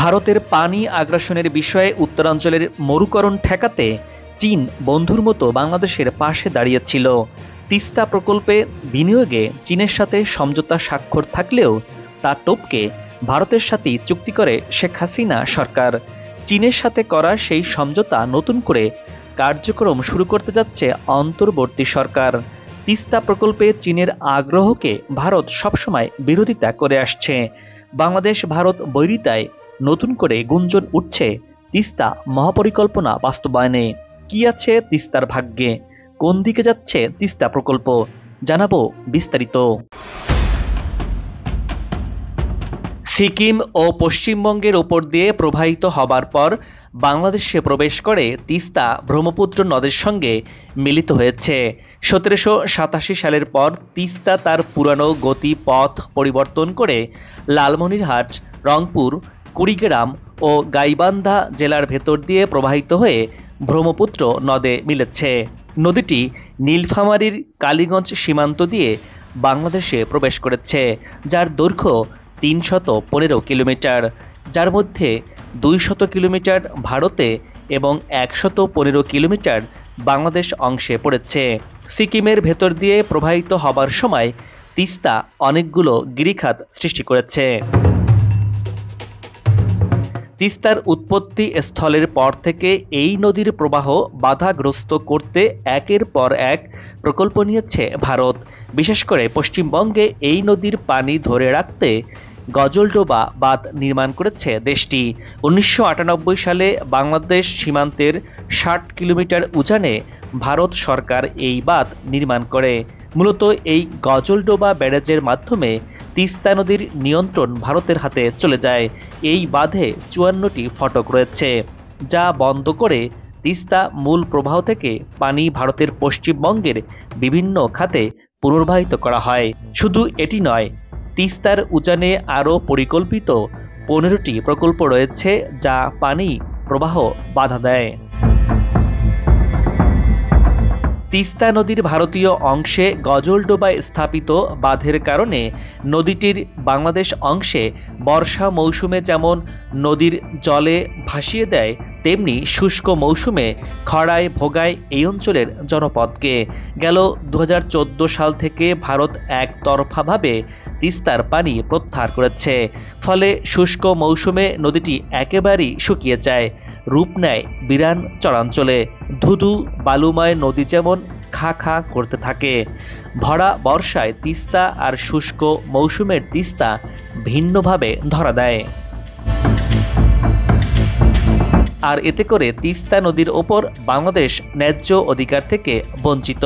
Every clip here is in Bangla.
ভারতের পানি আগ্রাসনের বিষয়ে উত্তরাঞ্চলের মরুকরণ ঠেকাতে চীন বন্ধুর মতো বাংলাদেশের পাশে দাঁড়িয়েছিল। তিস্তা প্রকল্পে বিনিয়োগে চীনের সাথে সমঝোতা স্বাক্ষর থাকলেও তা টপকে ভারতের সাথেই চুক্তি করে শেখ হাসিনা সরকার। চীনের সাথে করা সেই সমঝোতা নতুন করে কার্যক্রম শুরু করতে যাচ্ছে অন্তর্বর্তী সরকার। তিস্তা প্রকল্পে চীনের আগ্রহকে ভারত সবসময় বিরোধিতা করে আসছে। বাংলাদেশ ভারত বৈরিতায় নতুন করে গুঞ্জন উঠছে তিস্তা মহাপরিকল্পনা বাস্তবায়নে। কি আছে তিস্তার ভাগ্যে, কোন দিকে যাচ্ছে তিস্তা প্রকল্প, জানাবো বিস্তারিত। সিকিম ও পশ্চিমবঙ্গের ওপর দিয়ে প্রবাহিত হবার পর বাংলাদেশে প্রবেশ করে তিস্তা ব্রহ্মপুত্র নদের সঙ্গে মিলিত হয়েছে। ১৭৮৭ সালের পর তিস্তা তার পুরানো গতি পথ পরিবর্তন করে লালমনিরহাট, রংপুর, কুড়িগ্রাম ও গাইবান্ধা জেলার ভেতর দিয়ে প্রবাহিত হয়ে ব্রহ্মপুত্র নদে মিলেছে। নদীটি নীলফামারীর কালীগঞ্জ সীমান্ত দিয়ে বাংলাদেশে প্রবেশ করেছে, যার দৈর্ঘ্য ৩১৫ কিলোমিটার, যার মধ্যে ২০০ কিলোমিটার ভারতে এবং ১১৫ কিলোমিটার বাংলাদেশ অংশে পড়েছে। সিকিমের ভেতর দিয়ে প্রবাহিত হবার সময় তিস্তা অনেকগুলো গিরিখাত সৃষ্টি করেছে। তিস্তার উৎপত্তি স্থলের পর থেকে এই নদীর প্রবাহ বাধাগ্রস্ত করতে একের পর এক প্রকল্প নিয়েছে ভারত। বিশেষ করে পশ্চিমবঙ্গে এই নদীর পানি ধরে রাখতে গজলডোবা বাঁধ নির্মাণ করেছে দেশটি। ১৯৯৮ সালে বাংলাদেশ সীমান্তের ৬০ কিলোমিটার উজানে ভারত সরকার এই বাঁধ নির্মাণ করে। মূলত এই গজলডোবা ব্যারেজের মাধ্যমে তিস্তা নদীর নিয়ন্ত্রণ ভারতের হাতে চলে যায়। এই বাঁধে ৫৪টি ফটক রয়েছে, যা বন্ধ করে তিস্তা মূল প্রবাহ থেকে পানি ভারতের পশ্চিমবঙ্গের বিভিন্ন খাতে পুনর্বাহিত করা হয়। শুধু এটি নয়, তিস্তার উজানে আরও পরিকল্পিত ১৫টি প্রকল্প রয়েছে, যা পানি প্রবাহ বাধা দেয়। তিস্তা নদীর ভারতীয় অংশে গজলডোবায় স্থাপিত বাঁধের কারণে নদীটির বাংলাদেশ অংশে বর্ষা মৌসুমে যেমন নদীর জলে ভাসিয়ে দেয়, তেমনি শুষ্ক মৌসুমে খরায় ভোগায় এই অঞ্চলের জনপদকে। গেল ২০১৪ সাল থেকে ভারত একতরফাভাবে তিস্তার পানি প্রত্যাহার করেছে। ফলে শুষ্ক মৌসুমে নদীটি একেবারেই শুকিয়ে যায়, রূপ নেয় বিরান চরাঞ্চলে। ধুধু বালুময় নদী যেমন খা খা করতে থাকে। ভরা বর্ষায় তিস্তা আর শুষ্ক মৌসুমের তিস্তা ভিন্নভাবে ধরা দেয়। আর এতে করে তিস্তা নদীর ওপর বাংলাদেশ ন্যায্য অধিকার থেকে বঞ্চিত।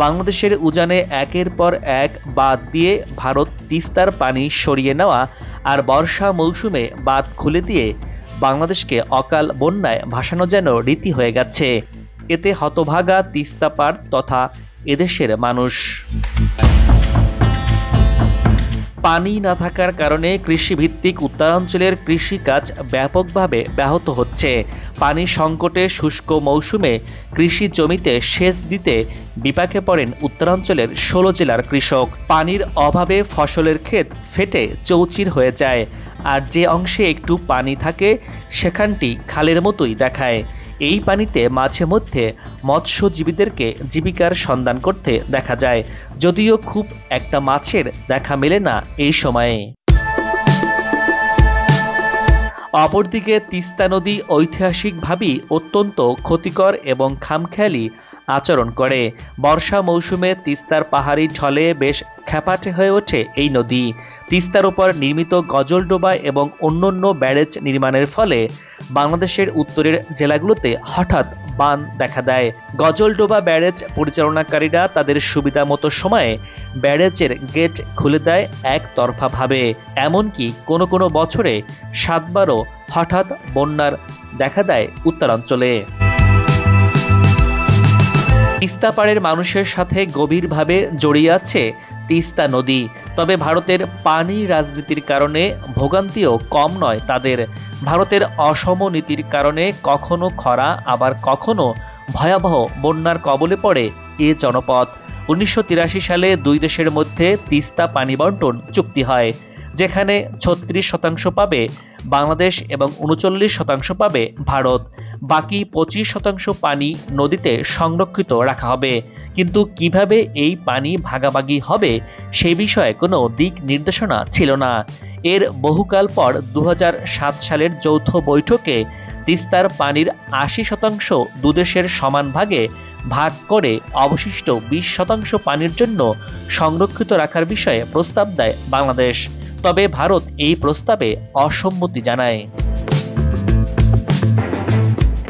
বাংলাদেশের উজানে একের পর এক বাঁধ দিয়ে ভারত তিস্তার পানি সরিয়ে নেওয়া আর বর্ষা মৌসুমে বাঁধ খুলে দিয়ে বাংলাদেশকে অকাল বন্যায় ভাসানো যেন রীতি হয়ে গেছে। এতে হতভাগা তিস্তা পাড় তথা এদেশের মানুষ। পানি না থাকার কারণে কৃষিভিত্তিক উত্তরাঞ্চলের কৃষিকাজ ব্যাপকভাবে ব্যাহত হচ্ছে। পানি সংকটে শুষ্ক মৌসুমে কৃষি জমিতে সেচ দিতে বিপাকে পড়েন উত্তরাঞ্চলের ১৬ জেলার কৃষক। পানির অভাবে ফসলের ক্ষেত ফেটে চৌচির হয়ে যায়, আর যে অংশে একটু পানি থাকে সেখানটি খালের মতোই দেখায়। এই পানিতে মাঝে মধ্যে মৎস্যজীবীদেরকে জীবিকার সন্ধান করতে দেখা যায়, যদিও খুব একটা মাছের দেখা মেলে না এই সময়ে। অপরদিকে তিস্তা নদী ঐতিহাসিকভাবেই অত্যন্ত ক্ষতিকর এবং খামখেয়ালি আচরণ করে। বর্ষা মৌসুমে তিস্তার পাহাড়ি ঢলে বেশ খ্যাপাটে হয়ে ওঠে এই নদী। তিস্তার উপর নির্মিত গজলডোবা এবং অন্যান্য ব্যারেজ নির্মাণের ফলে বাংলাদেশের উত্তরের জেলাগুলোতে হঠাৎ বান দেখা দেয়। গজলডোবা ব্যারেজ পরিচালনাকারীরা তাদের সুবিধা মতো সময়ে ব্যারেজের গেট খুলে দেয় একতরফাভাবে। এমনকি কোনো কোনো বছরে ৭বারও হঠাৎ বন্যার দেখা দেয় উত্তরাঞ্চলে। তিস্তা পাড়ের মানুষের সাথে গভীরভাবে জড়িয়ে আছে তিস্তা নদী। তবে ভারতের পানি রাজনীতির কারণে ভোগান্তিও কম নয় তাদের। ভারতের অসম নীতির কারণে কখনো খরা আবার কখনো ভয়াবহ বন্যার কবলে পড়ে এ জনপদ। ১৯৮৩ সালে দুই দেশের মধ্যে তিস্তা পানি বন্টন চুক্তি হয়। যেখানে ৩৬% পাবে বাংলাদেশ এবং ৩৯% পাবে ভারত। বাকি 25% পানি নদীতে সংরক্ষিত রাখা হবে। কিন্তু কিভাবে এই পানি ভাগাভাগি হবে সেই বিষয়ে কোনো দিক নির্দেশনা ছিল না। এর বহুকাল পর ২০০৭ সালের যৌথ বৈঠকে তিস্তার পানির ৮০% দুদেশের সমান ভাগে ভাগ করে অবশিষ্ট ২০% পানির জন্য সংরক্ষিত রাখার বিষয়ে প্রস্তাব দেয় বাংলাদেশ। তবে ভারত এই প্রস্তাবে অসম্মতি জানায়।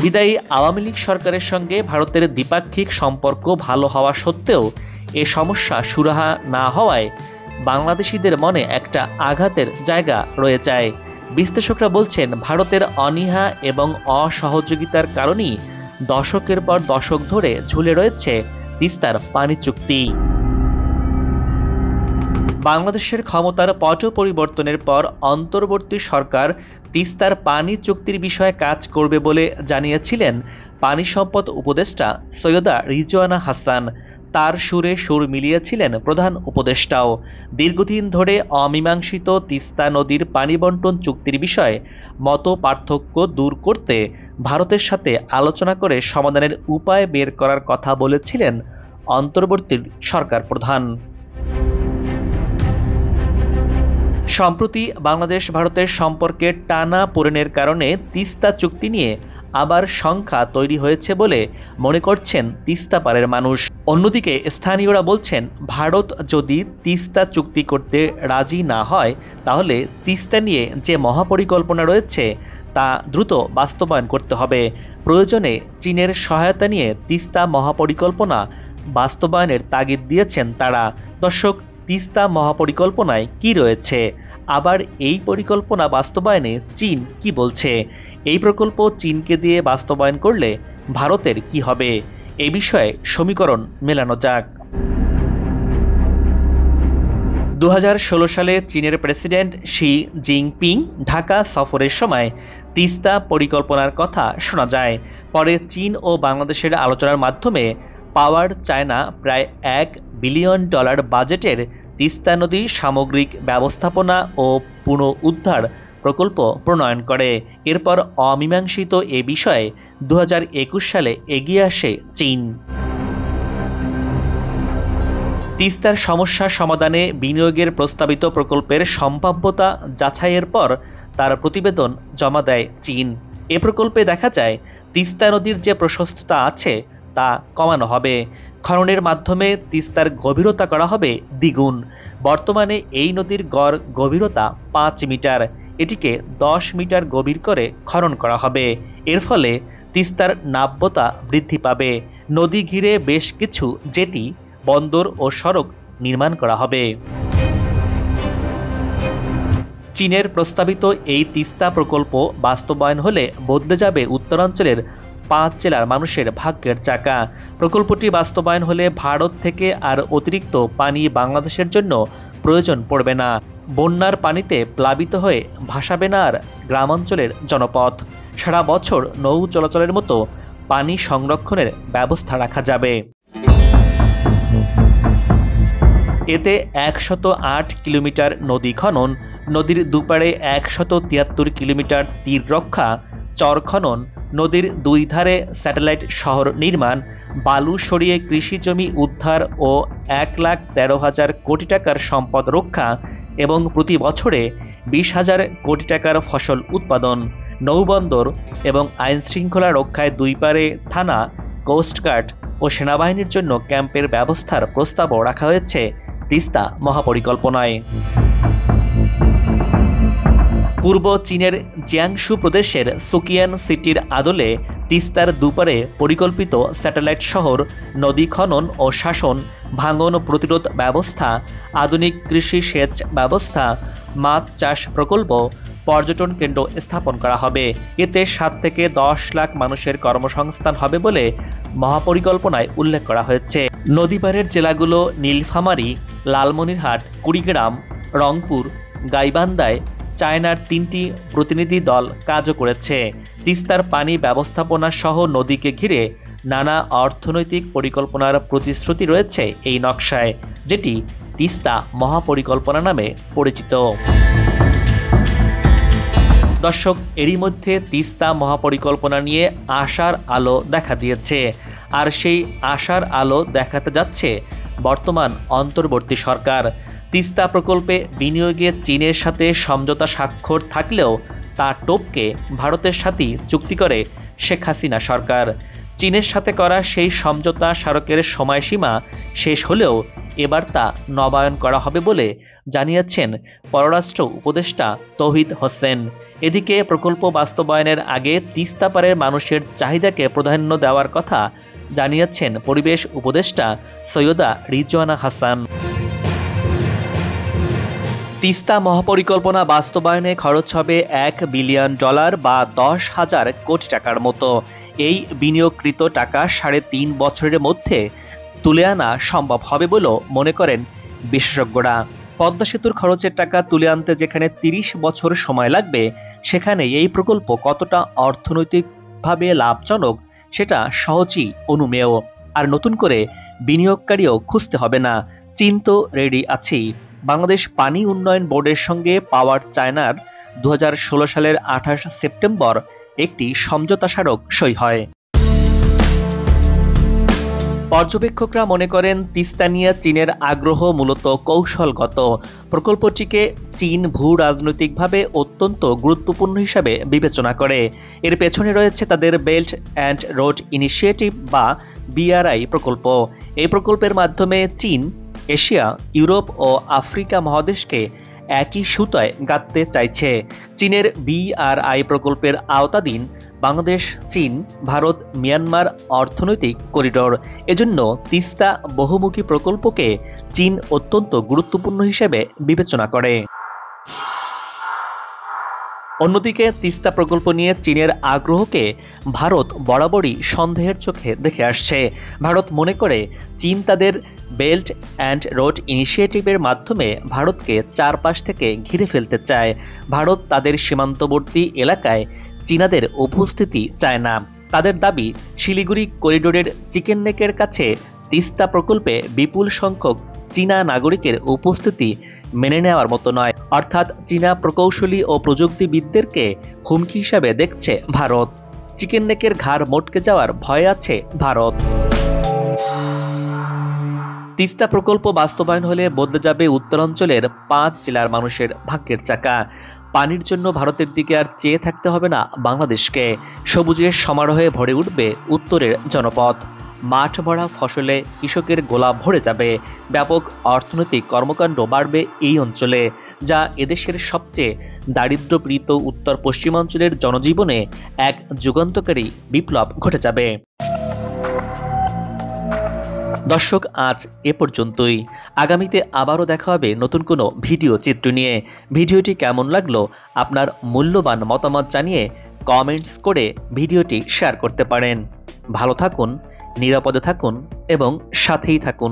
বিদায়ী আওয়ামী লীগ সরকারের সঙ্গে ভারতের দ্বিপাক্ষিক সম্পর্ক ভালো হওয়া সত্ত্বেও এ সমস্যা সুরাহা না হওয়ায় বাংলাদেশিদের মনে একটা আঘাতের জায়গা রয়ে যায়। বিশ্লেষকরা বলছেন, ভারতের অনীহা এবং অসহযোগিতার কারণেই দশকের পর দশক ধরে ঝুলে রয়েছে তিস্তার পানি চুক্তি। বাংলাদেশের ক্ষমতার পট পরিবর্তনের পর অন্তর্বর্তী সরকার তিস্তার পানি চুক্তির বিষয়ে কাজ করবে বলে জানিয়েছিলেন পানি সম্পদ উপদেষ্টা সৈয়দা রিজওয়ানা হাসান। তার সুরে সুর মিলিয়েছিলেন প্রধান উপদেষ্টাও। দীর্ঘদিন ধরে অমীমাংসিত তিস্তা নদীর পানি বণ্টন চুক্তির বিষয়ে মত পার্থক্য দূর করতে ভারতের সাথে আলোচনা করে সমাধানের উপায় বের করার কথা বলেছিলেন অন্তর্বর্তী সরকার প্রধান। সম্প্রতি বাংলাদেশ ভারতের সম্পর্কে টানা পোড়েনের কারণে তিস্তা চুক্তি নিয়ে আবার সংখ্যা তৈরি হয়েছে বলে মনে করছেন তিস্তা পারের মানুষ। অন্যদিকে স্থানীয়রা বলছেন, ভারত যদি তিস্তা চুক্তি করতে রাজি না হয় তাহলে তিস্তা নিয়ে যে মহাপরিকল্পনা রয়েছে তা দ্রুত বাস্তবায়ন করতে হবে। প্রয়োজনে চীনের সহায়তা নিয়ে তিস্তা মহাপরিকল্পনা বাস্তবায়নের তাগিদ দিয়েছেন তারা। দর্শক, তিস্তা মহাপরিকল্পনায় কি রয়েছে, আবার এই পরিকল্পনা বাস্তবায়নে চীন কি বলছে, এই প্রকল্প চীনকে দিয়ে বাস্তবায়ন করলে ভারতের কি হবে, এ বিষয়ে সমীকরণ মেলানো যাক। ২০১৬ সালে চীনের প্রেসিডেন্ট শি জিনপিং ঢাকা সফরের সময় তিস্তা পরিকল্পনার কথা শোনা যায়। পরে চীন ও বাংলাদেশের আলোচনার মাধ্যমে পাওয়ার চায়না প্রায় $1 বিলিয়ন বাজেটের তিস্তা নদী সামগ্রিক ব্যবস্থাপনা ও পুনরুদ্ধার প্রকল্প প্রণয়ন করে। এরপর অমীমাংসিত এ বিষয়ে ২০২১ সালে এগিয়ে আসে চীন। তিস্তার সমস্যা সমাধানে বিনিয়োগের প্রস্তাবিত প্রকল্পের সম্ভাব্যতা যাচাইয়ের পর তার প্রতিবেদন জমা দেয় চীন। এ প্রকল্পে দেখা যায়, তিস্তা নদীর যে প্রশস্ততা আছে তা কমানো হবে। খননের মাধ্যমে তিস্তার গভীরতা করা হবে দ্বিগুণ। বর্তমানে এই নদীর গড় গভীরতা 5 মিটার, এটিকে 10 মিটার গভীর করে খনন করা হবে। এর ফলে তিস্তার নাব্যতা বৃদ্ধি পাবে। নদী ঘিরে বেশ কিছু জেটি, বন্দর ও সড়ক নির্মাণ করা হবে। চীনের প্রস্তাবিত এই তিস্তা প্রকল্প বাস্তবায়ন হলে বদলে যাবে উত্তরাঞ্চলের 5 জেলার মানুষের ভাগ্যের চাকা। প্রকল্পটি বাস্তবায়ন হলে ভারত থেকে আর অতিরিক্ত পানি বাংলাদেশের জন্য প্রয়োজন পড়বে না। বন্যার পানিতে প্লাবিত হয়ে ভাসাবে না আর গ্রামাঞ্চলের জনপথ। সারা বছর নৌ চলাচলের মতো পানি সংরক্ষণের ব্যবস্থা রাখা যাবে। এতে 108 কিলোমিটার নদী খনন, নদীর দুপারে 173 কিলোমিটার তীর রক্ষা, চর খনন, নদীর দুই ধারে স্যাটেলাইট শহর নির্মাণ, বালু সরিয়ে কৃষি জমি উদ্ধার ও 1,13,000 কোটি টাকার সম্পদ রক্ষা এবং প্রতি বছরে 20,000 কোটি টাকার ফসল উৎপাদন, নৌবন্দর এবং আইনশৃঙ্খলা রক্ষায় দুই পারে থানা, কোস্টগার্ড ও সেনাবাহিনীর জন্য ক্যাম্পের ব্যবস্থার প্রস্তাবও রাখা হয়েছে তিস্তা মহাপরিকল্পনায়। পূর্ব চীনের জিয়াংশু প্রদেশের সুকিয়ান সিটির আদলে তিস্তার দুপারে পরিকল্পিত স্যাটেলাইট শহর, নদী খনন ও শাসন, ভাঙন প্রতিরোধ ব্যবস্থা, আধুনিক কৃষি সেচ ব্যবস্থা, মাছ চাষ প্রকল্প, পর্যটন কেন্দ্র স্থাপন করা হবে। এতে 7 থেকে 10 লাখ মানুষের কর্মসংস্থান হবে বলে মহাপরিকল্পনায় উল্লেখ করা হয়েছে। নদীপাড়ের জেলাগুলো নীলফামারী, লালমনিরহাট, কুড়িগ্রাম, রংপুর, গাইবান্ধায় চায়নার 3টি প্রতিনিধি দল কাজও করেছে। তিস্তার পানি ব্যবস্থাপনা সহ নদীকে ঘিরে নানা অর্থনৈতিক পরিকল্পনার প্রতিশ্রুতি রয়েছে এই নকশায়, যেটি তিস্তা মহাপরিকল্পনা নামে পরিচিত। দর্শক, এরই মধ্যে তিস্তা মহাপরিকল্পনা নিয়ে আশার আলো দেখা দিয়েছে। আর সেই আশার আলো দেখাতে যাচ্ছে বর্তমান অন্তর্বর্তী সরকার। তিস্তা প্রকল্পে বিনিয়োগে চীনের সাথে সমঝোতা স্বাক্ষর থাকলেও তা টপকে ভারতের সাথেই চুক্তি করে শেখ হাসিনা সরকার। চীনের সাথে করা সেই সমঝোতা স্মারকের সময়সীমা শেষ হলেও এবার তা নবায়ন করা হবে বলে জানিয়েছেন পররাষ্ট্র উপদেষ্টা তৌহিদ হোসেন। এদিকে প্রকল্প বাস্তবায়নের আগে তিস্তা পারের মানুষের চাহিদাকে প্রাধান্য দেওয়ার কথা জানিয়েছেন পরিবেশ উপদেষ্টা সৈয়দা রিজওয়ানা হাসান। তিস্তা মহাপরিকল্পনা বাস্তবায়নে খরচ হবে $1 বিলিয়ন বা 10,000 কোটি টাকার মতো। এই বিনিয়োগকৃত টাকা 3.5 বছরের মধ্যে তুলে আনা সম্ভব হবে বলেও মনে করেন বিশেষজ্ঞরা। পদ্মা সেতুর খরচের টাকা তুলে আনতে যেখানে 30 বছর সময় লাগবে, সেখানে এই প্রকল্প কতটা অর্থনৈতিকভাবে লাভজনক সেটা সহজেই অনুমেয়। আর নতুন করে বিনিয়োগকারীও খুঁজতে হবে না, চীন তো রেডি আছেই। বাংলাদেশ পানি উন্নয়ন বোর্ডের সঙ্গে পাওয়ার চায়নার 2016 সালের 28 সেপ্টেম্বর একটি সমঝোতা স্মারক সই হয়। পর্যবেক্ষকরা মনে করেন তিস্তা নিয়ে চীনের আগ্রহ মূলত কৌশলগত। প্রকল্পটিকে চীন ভূ রাজনৈতিকভাবে অত্যন্ত গুরুত্বপূর্ণ হিসাবে বিবেচনা করে। এর পেছনে রয়েছে তাদের বেল্ট অ্যান্ড রোড ইনিশিয়েটিভ বা BRI প্রকল্প। এই প্রকল্পের মাধ্যমে চীন এশিয়া, ইউরোপ ও আফ্রিকা মহাদেশকে একই সুতায় গাঁথতে চাইছে। চীনের BRI প্রকল্পের আওতাধীন বাংলাদেশ, চীন, ভারত, মিয়ানমার অর্থনৈতিক করিডোর। এজন্য তিস্তা বহুমুখী প্রকল্পকে চীন অত্যন্ত গুরুত্বপূর্ণ হিসেবে বিবেচনা করে। অন্যদিকে তিস্তা প্রকল্প নিয়ে চীনের আগ্রহকে ভারত বরাবরই সন্দেহের চোখে দেখে আসছে। ভারত মনে করে চীন তাদের বেল্ট অ্যান্ড রোড ইনিশিয়েটিভের মাধ্যমে ভারতকে চারপাশ থেকে ঘিরে ফেলতে চায়। ভারত তাদের সীমান্তবর্তী এলাকায় চীনাদের উপস্থিতি চায় না। তাদের দাবি, শিলিগুড়ি করিডোরের চিকেন নেকের কাছে তিস্তা প্রকল্পে বিপুল সংখ্যক চীনা নাগরিকের উপস্থিতি মেনে নেওয়ার মতো নয়। অর্থাৎ চীনা প্রকৌশলী ও প্রযুক্তিবিদদেরকে হুমকি হিসাবে দেখছে ভারত। চিকেন নেকের ঘাড় মটকে যাওয়ার ভয় আছে ভারত। তিস্তা প্রকল্প বাস্তবায়ন হলে বদলে যাবে উত্তরাঞ্চলের 5 জেলার মানুষের ভাগ্যের চাকা। পানির জন্য ভারতের দিকে আর চেয়ে থাকতে হবে না বাংলাদেশকে। সবুজের সমারোহে ভরে উঠবে উত্তরের জনপদ। মাঠ ভরা ফসলে কৃষকের গোলা ভরে যাবে। ব্যাপক অর্থনৈতিক কর্মকাণ্ড বাড়বে এই অঞ্চলে, যা এদেশের সবচেয়ে দারিদ্র্যপীড়িত উত্তর পশ্চিমাঞ্চলের জনজীবনে এক যুগান্তকারী বিপ্লব ঘটে যাবে। দর্শক, আজ এ পর্যন্তই। আগামীতে আবারও দেখা হবে নতুন কোনো ভিডিও চিত্র নিয়ে। ভিডিওটি কেমন লাগলো আপনার মূল্যবান মতামত জানিয়ে কমেন্টস করে ভিডিওটি শেয়ার করতে পারেন। ভালো থাকুন, নিরাপদে থাকুন এবং সাথেই থাকুন।